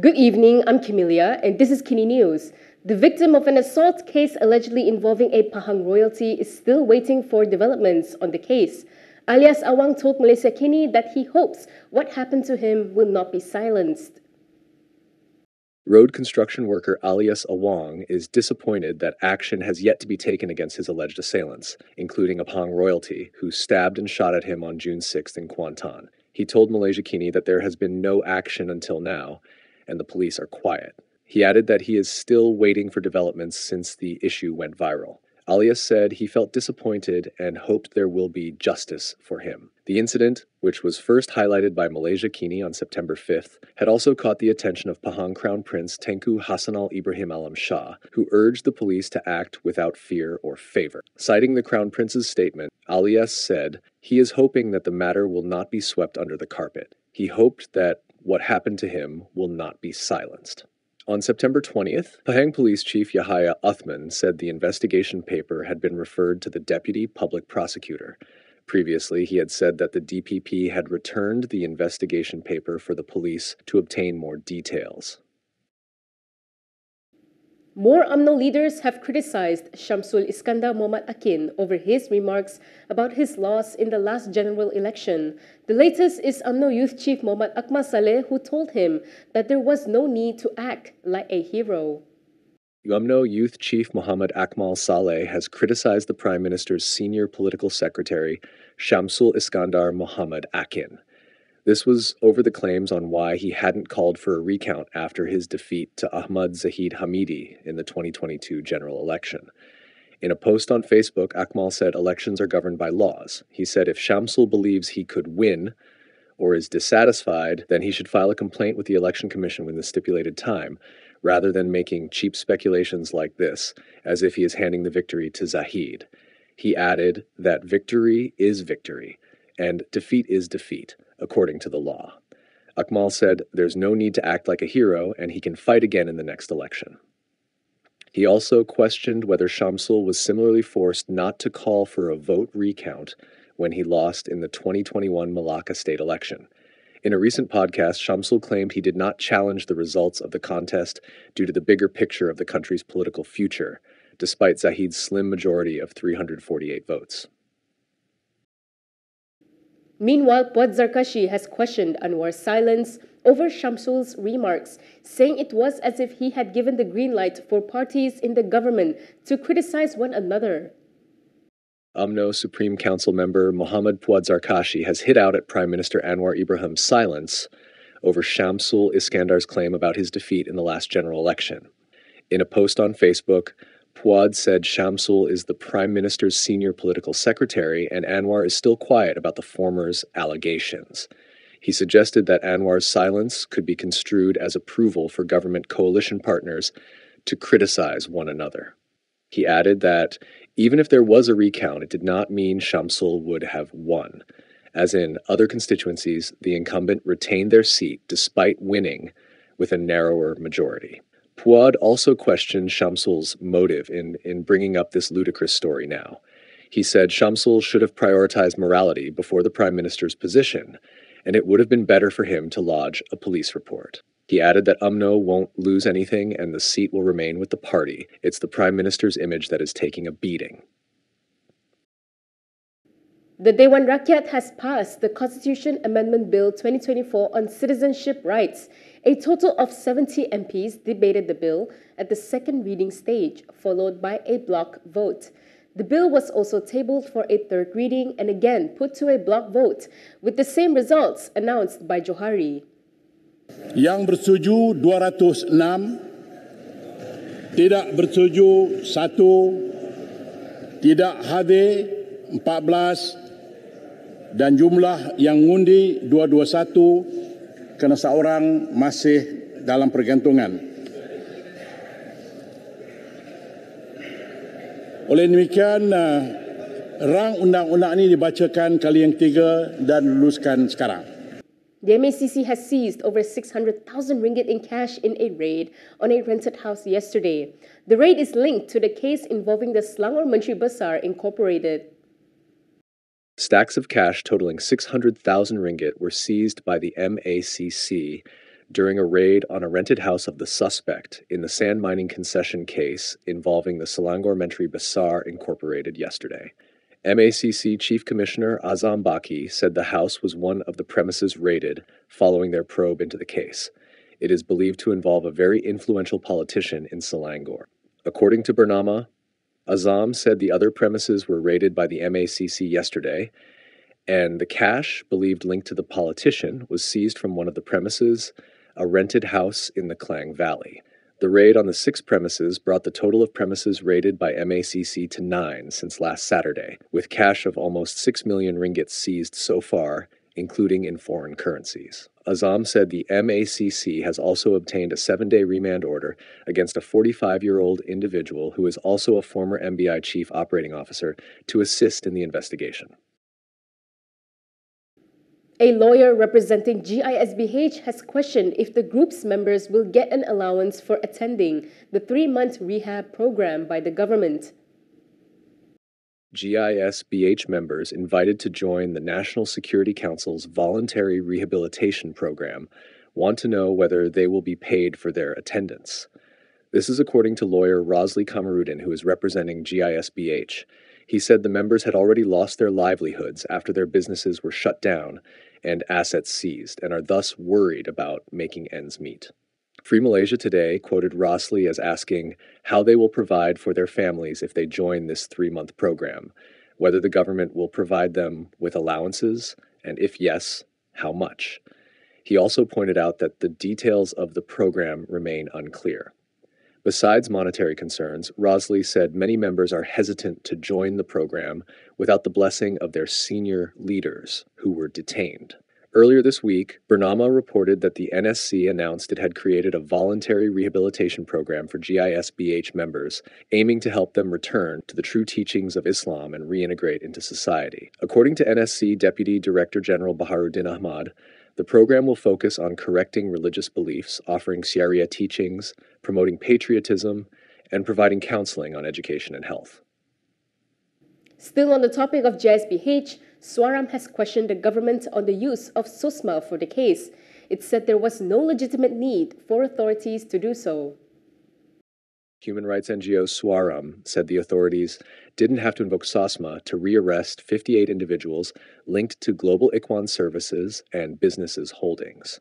Good evening, I'm Camelia, and this is Kini News. The victim of an assault case allegedly involving a Pahang royalty is still waiting for developments on the case. Alias Awang told Malaysiakini that he hopes what happened to him will not be silenced. Road construction worker Alias Awang is disappointed that action has yet to be taken against his alleged assailants, including a Pahang royalty who stabbed and shot at him on June 6th in Kuantan. He told Malaysiakini that there has been no action until now, and the police are quiet. He added that he is still waiting for developments since the issue went viral. Alias said he felt disappointed and hoped there will be justice for him. The incident, which was first highlighted by Malaysiakini on September 5th, had also caught the attention of Pahang Crown Prince Tengku Hassanal Ibrahim Shah, who urged the police to act without fear or favour. Citing the Crown Prince's statement, Alias said he is hoping that the matter will not be swept under the carpet. He hoped that what happened to him will not be silenced. On September 20th, Pahang Police Chief Yahya Uthman said the investigation paper had been referred to the Deputy Public Prosecutor. Previously, he had said that the DPP had returned the investigation paper for the police to obtain more details. More Umno leaders have criticized Shamsul Iskandar Mohd Akin over his remarks about his loss in the last general election. The latest is Umno Youth Chief Muhamad Akmal Saleh, who told him that there was no need to act like a hero. Umno Youth Chief Muhamad Akmal Saleh has criticized the Prime Minister's senior political secretary, Shamsul Iskandar Mohd Akin. This was over the claims on why he hadn't called for a recount after his defeat to Ahmad Zahid Hamidi in the 2022 general election. In a post on Facebook, Akmal said elections are governed by laws. He said if Shamsul believes he could win or is dissatisfied, then he should file a complaint with the Election Commission within the stipulated time, rather than making cheap speculations like this, as if he is handing the victory to Zahid. He added that victory is victory, and defeat is defeat, according to the law. Akmal said there's no need to act like a hero and he can fight again in the next election. He also questioned whether Shamsul was similarly forced not to call for a vote recount when he lost in the 2021 Malacca state election. In a recent podcast, Shamsul claimed he did not challenge the results of the contest due to the bigger picture of the country's political future, despite Zahid's slim majority of 348 votes. Meanwhile, Puad Zarkashi has questioned Anwar's silence over Shamsul's remarks, saying it was as if he had given the green light for parties in the government to criticize one another. Umno Supreme Council member Muhammad Puad Zarkashi has hit out at Prime Minister Anwar Ibrahim's silence over Shamsul Iskandar's claim about his defeat in the last general election. In a post on Facebook, Puad said Shamsul is the Prime Minister's senior political secretary and Anwar is still quiet about the former's allegations. He suggested that Anwar's silence could be construed as approval for government coalition partners to criticize one another. He added that even if there was a recount, it did not mean Shamsul would have won. As in other constituencies, the incumbent retained their seat despite winning with a narrower majority. Puad also questioned Shamsul's motive in bringing up this ludicrous story now. He said Shamsul should have prioritized morality before the Prime Minister's position, and it would have been better for him to lodge a police report. He added that Umno won't lose anything and the seat will remain with the party. It's the Prime Minister's image that is taking a beating. The Dewan Rakyat has passed the Constitution Amendment Bill 2024 on citizenship rights. A total of 70 MPs debated the bill at the second reading stage, followed by a block vote. The bill was also tabled for a third reading and again put to a block vote, with the same results announced by Johari. Yang bersetuju 206, tidak bersetuju 1, tidak hadir 14 dan jumlah yang mengundi 221 kerana seorang masih dalam pergantungan. Oleh demikian, rang undang-undang ini dibacakan kali yang 3 dan luluskan sekarang. The MACC has seized over 600,000 ringgit in cash in a raid on a rented house yesterday. The raid is linked to the case involving the Selangor Menteri Besar Incorporated. Stacks of cash totaling 600,000 ringgit were seized by the MACC during a raid on a rented house of the suspect in the sand mining concession case involving the Selangor Menteri Besar Incorporated yesterday. MACC Chief Commissioner Azam Baki said the house was one of the premises raided following their probe into the case. It is believed to involve a very influential politician in Selangor. According to Bernama, Azam said the other premises were raided by the MACC yesterday, and the cash, believed linked to the politician, was seized from one of the premises, a rented house in the Klang Valley. The raid on the 6 premises brought the total of premises raided by MACC to 9 since last Saturday, with cash of almost 6 million ringgit seized so far, including in foreign currencies. Azam said the MACC has also obtained a 7-day remand order against a 45-year-old individual who is also a former MBI chief operating officer to assist in the investigation. A lawyer representing GISBH has questioned if the group's members will get an allowance for attending the 3-month rehab program by the government. GISBH members invited to join the National Security Council's voluntary rehabilitation program want to know whether they will be paid for their attendance. This is according to lawyer Rosli Kamarudin, who is representing GISBH. He said the members had already lost their livelihoods after their businesses were shut down and assets seized, and are thus worried about making ends meet. Free Malaysia Today quoted Rosli as asking how they will provide for their families if they join this 3-month program, whether the government will provide them with allowances, and if yes, how much. He also pointed out that the details of the program remain unclear. Besides monetary concerns, Rosli said many members are hesitant to join the program without the blessing of their senior leaders who were detained. Earlier this week, Bernama reported that the NSC announced it had created a voluntary rehabilitation program for GISBH members, aiming to help them return to the true teachings of Islam and reintegrate into society. According to NSC Deputy Director General Baharuddin Ahmad, the program will focus on correcting religious beliefs, offering Sharia teachings, promoting patriotism, and providing counseling on education and health. Still on the topic of GISBH, Suaram has questioned the government on the use of SOSMA for the case. It said there was no legitimate need for authorities to do so. Human rights NGO Suaram said the authorities didn't have to invoke SOSMA to rearrest 58 individuals linked to Global Ikhwan Services and businesses holdings.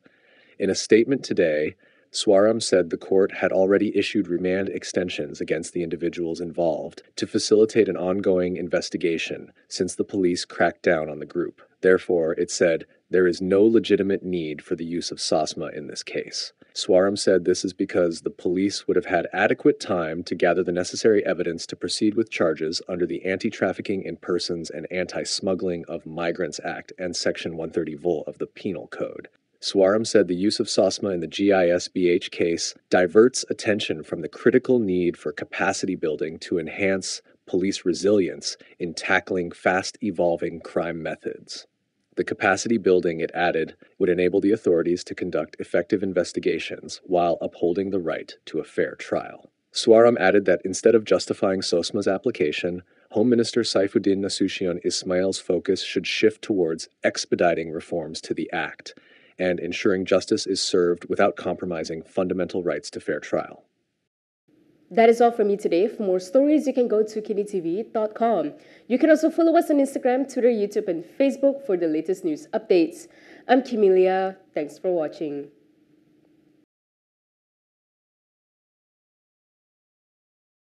In a statement today, Suaram said the court had already issued remand extensions against the individuals involved to facilitate an ongoing investigation since the police cracked down on the group. Therefore, it said, there is no legitimate need for the use of SOSMA in this case. Suaram said this is because the police would have had adequate time to gather the necessary evidence to proceed with charges under the Anti-Trafficking in Persons and Anti-Smuggling of Migrants Act and Section 130 Vol of the Penal Code. Suaram said the use of SOSMA in the GISBH case diverts attention from the critical need for capacity building to enhance police resilience in tackling fast-evolving crime methods. The capacity building, it added, would enable the authorities to conduct effective investigations while upholding the right to a fair trial. Suaram added that instead of justifying SOSMA's application, Home Minister Saifuddin Nasution Ismail's focus should shift towards expediting reforms to the Act and ensuring justice is served without compromising fundamental rights to fair trial. That is all from me today. For more stories, you can go to Kinitv.com. You can also follow us on Instagram, Twitter, YouTube, and Facebook for the latest news updates. I'm Kimilia. Thanks for watching.